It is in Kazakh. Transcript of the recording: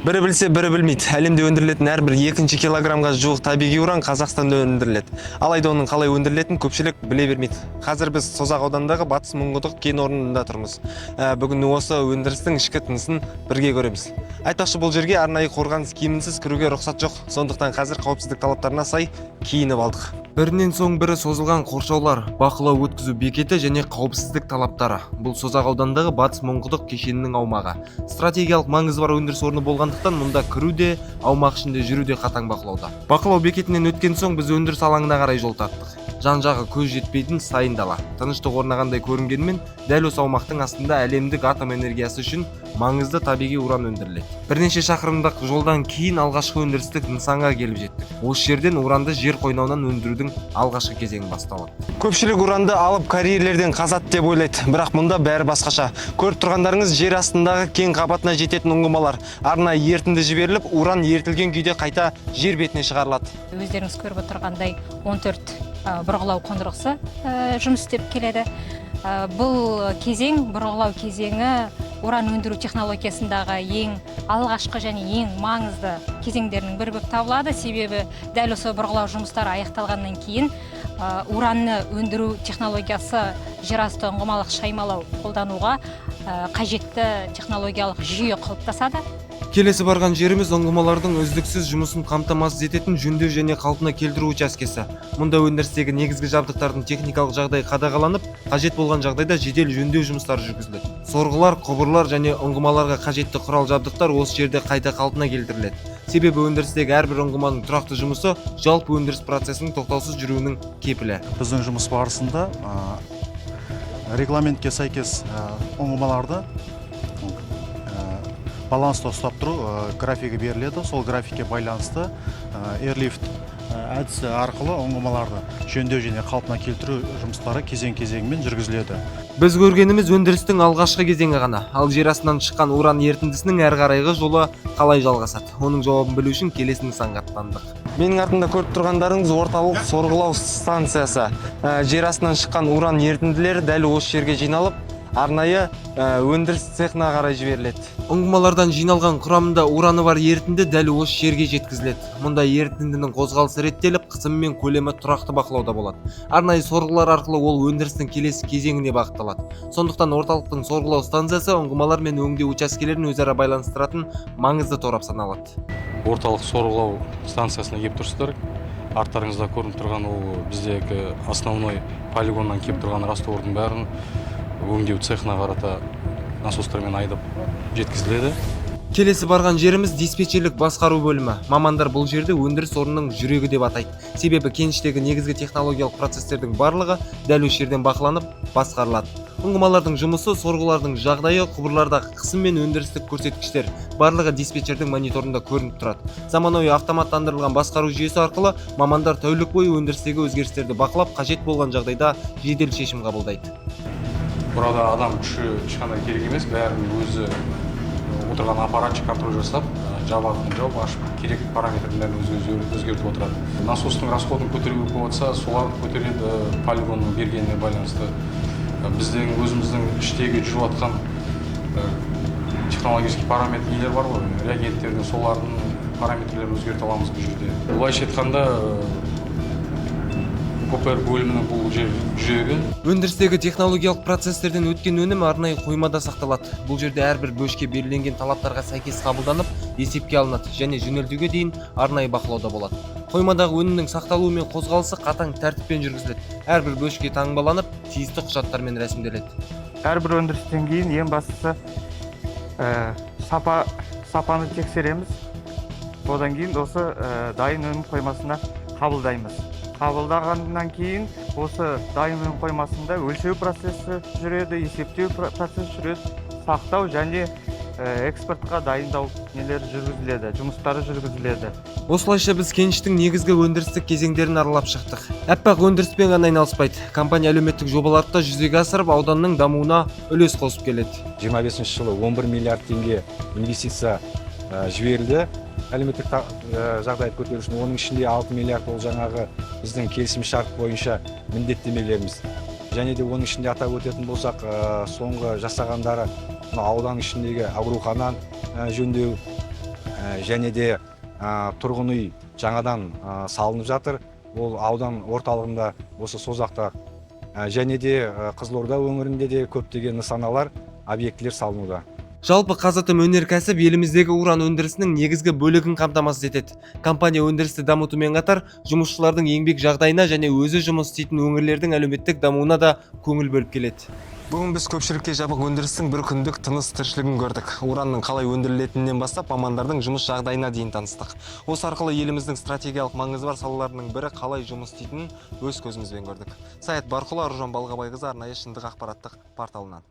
Бірі білсе, бірі білмейді. Әлемде өндірілетін әрбір екінші килограммға жуық табиғи уран Қазақстанда өндіріледі. Алайда оның қалай өндірілетінін көпшілік біле бермейді. Қазір біз Созақ ауданындағы Батыс Мұңғыдық кен орнында тұрмыз. Бүгін осы өндірістің ішкі тынысын бірге көреміз. Айтпақшы, бұл жерге арнайы қорғаныс киімінсіз кіруге рұқсат жоқ. Сондықтан қазір қауіпсіздік талаптарына сай киініп алдық. Бірінен соң бірі созылған қоршаулар, бақылау өткізу бекеті және қауіпсіздік талаптары. Бұл Созақ ауданындағы Батыс Мұңғыдық кешенінің аумағы. Стратегиялық маңызы бар өндіріс орны болғандықтан мұнда кіру де, аумақ ішінде жүру де қатаң бақылауда. Бақылау бекетінен өткен соң біз өндіріс алаңына қарай жол тарттық. Жан-жағы көз жетпейтін сайын дала. Тыныштық орнағандай көрінгенімен, дәл осы аумақтың астында әлемдік атом энергиясы үшін маңызды табиғи уран өндіріледі. Бірнеше шақырымдық жолдан кейін алғашқы өндірістік нысанға келіп жеттік. Осы жерден уранды жер қойнауынан өндірудің алғашқы кезеңі басталады. Көпшілік уранды алып карьерлерден қазады деп ойлайды, бірақ мұнда бәрі басқаша. Көріп тұрғандарыңыз жер астындағы кен қабатына жететін ұңғымалар. Арнайы ерітінді жіберіліп, уран ерітілген күйде қайта жер бетіне шығарылады. Өздеріңіз көріп отырғандай 14 бұрғылау қондырғысы жұмыс істеп келеді. Бұл кезең, бұрғылау кезеңі уран өндіру технологиясындағы ең алғашқы және ең маңызды кезеңдерінің бірі болып табылады. Себебі дәл осы бұрғылау жұмыстары аяқталғаннан кейін уранны өндіру технологиясы жерасты ұңғымалық шаймалау қолдануға қажетті технологиялық жүйе қалыптасады. Келесі барған жеріміз ұңғымалардың үздіксіз жұмысын қамтамасыз ететін жөндеу және қалпына келтіру учаскесі. Мұнда өндірістегі негізгі жабдықтардың техникалық жағдайы қадағаланып, қажет болған жағдайда жедел жөндеу жұмыстары жүргізіледі. Сорғылар, құбырлар және ұңғымаларға қажетті құрал жабдықтар осы жерде қайта қалпына келтіріледі. Себебі өндірістегі әрбір ұңғыманың тұрақты жұмысы жалпы өндіріс процесінің тоқтаусыз жүруінің кепілі. Біздің жұмыс барысында регламентке сәйкес ұңғымаларды баланста ұстап тұру графигі беріледі. Сол графикке байланысты эрлифт әдісі арқылы ұңғымаларды жөндеу және қалпына келтіру жұмыстары кезең-кезеңмен жүргізіледі. Біз көргеніміз өндірістің алғашқы кезеңі ғана. Ал жер астынан шыққан уран ерітіндісінің әрі қарайғы жолы қалай жалғасады? Оның жауабын білу үшін келесі нысанға аттандық. Менің артымда көріп тұрғандарыңыз орталық сорғылау станциясы. Жер астынан шыққан уран ерітінділері дәл осы жерге жиналып, арнайы өндіріс цехына қарай жіберіледі. Ұңғымалардан жиналған құрамында ураны бар ерітінді дәл осы жерге жеткізіледі. Мұнда ерітіндінің қозғалысы реттеліп, қысымы мен көлемі тұрақты бақылауда болады. Арнайы сорғылар арқылы ол өндірістің келесі кезеңіне бағытталады. Сондықтан орталықтың сорғылау станциясы ұңғымалар мен өңдеу учаскелерін өзара байланыстыратын маңызды торап саналады. Орталық сорғылау станциясына келіп тұрсыздар. Арттарыңызда көрініп тұрған ол біздегі основной полигоннан келіп тұрған раствордың бәрін өңдеу цехына қарата насостармен айдап жеткізіледі. Келесі барған жеріміз диспетчерлік басқару бөлімі. Мамандар бұл жерді өндіріс орнының жүрегі деп атайды. Себебі кеніштегі негізгі технологиялық процестердің барлығы дәл осы жерден бақыланып, басқарылады. Ұңғымалардың жұмысы, сорғылардың жағдайы, құбырлардағы қысым мен өндірістік көрсеткіштер барлығы диспетчердің мониторында көрініп тұрады. Заманауи автоматтандырылған басқару жүйесі арқылы мамандар тәулік бойы өндірістегі өзгерістерді бақылап, қажет болған жағдайда жедел шешім қабылдайды. Burada адам күші ешқандай керек емес, бәрін өзі отырған аппаратчы контроль жасап, жабатын жауып, ашып, керек параметрдің бәрін өзгертіп отырады. Насостың расходын көтеру болып жатса, соларды көтереді полигонның бергеніне байланысты. Біздің өзіміздің іштегі жүріп жатқан технологический параметр нелер бар ғой, реагенттердің солардың параметрлерін өзгерте аламыз бұл жерде. Былайша айтқанда КПР бөлімінің бұл жүрегі. Өндірістегі технологиялық процесстерден өткен өнім арнайы қоймада сақталады. Бұл жерде әрбір бөлшек белгіленген талаптарға сәйкес қабылданып, есепке алынады және жөнелтуге дейін арнайы бақылауда болады. Қоймадағы өнімнің сақталуы мен қозғалысы қатаң тәртіппен жүргізіледі. Әрбір бөлшекке таңбаланып, тиісті құжаттармен рәсімделеді. Әрбір өндірістен кейін ең бастысы сапаны тексереміз. Одан кейін осы дайын өнім қоймасына қабылдаймыз. Қабылдағаннан кейін осы дайын өнім қоймасында өлшеу процесі жүреді, есептеу процесі жүреді, сақтау және экспортқа дайындау жүргізіледі, жұмыстары жүргізіледі. Осылайша біз кеніштің негізгі өндірістік кезеңдерін аралап шықтық. Аппақ өндіріспен ғана айналыспайды. Компания әлеуметтік жобаларды да жүзеге асырып, ауданның дамуына үлес қосып келеді. 25 жылы 11 миллиард теңге инвестиция жіберілді. Әлеуметтік жағдайды көтеру үшін, оның ішінде 6 миллиард ол жаңағы біздің келісім шарт бойынша міндеттемелеріміз. Және де оның ішінде атап өтетін болсақ, соңғы жасағандары аудан ішіндегі аурухананы жөндеу, және де тұрғын үй жаңадан салынып жатыр. Ол аудан орталығында осы Созақта және де Қызылорда өңірінде де көптеген нысаналар, объектілер салынуда. Жалпы Қазатом өнеркәсіп еліміздегі уран өндірісінің негізгі бөлігін қамтамасыз етеді. Компания өндірісті дамытумен қатар жұмысшылардың еңбек жағдайына және өзі жұмыс істейтін өңірлердің әлеуметтік дамуына да көңіл бөліп келеді. Бүгін біз көпшілікке жабық өндірістің бір күндік тыныс тіршілігін көрдік. Уранның қалай өндірілетінінен бастап мамандардың жұмыс жағдайына дейін таныстық. Осы арқылы еліміздің стратегиялық маңызы бар салаларының бірі қалай жұмыс істейтінін өз көзімізбен көрдік. Саят Барқұлы, Аружан Балғабайқызы, арнайы шындық ақпараттық порталынан.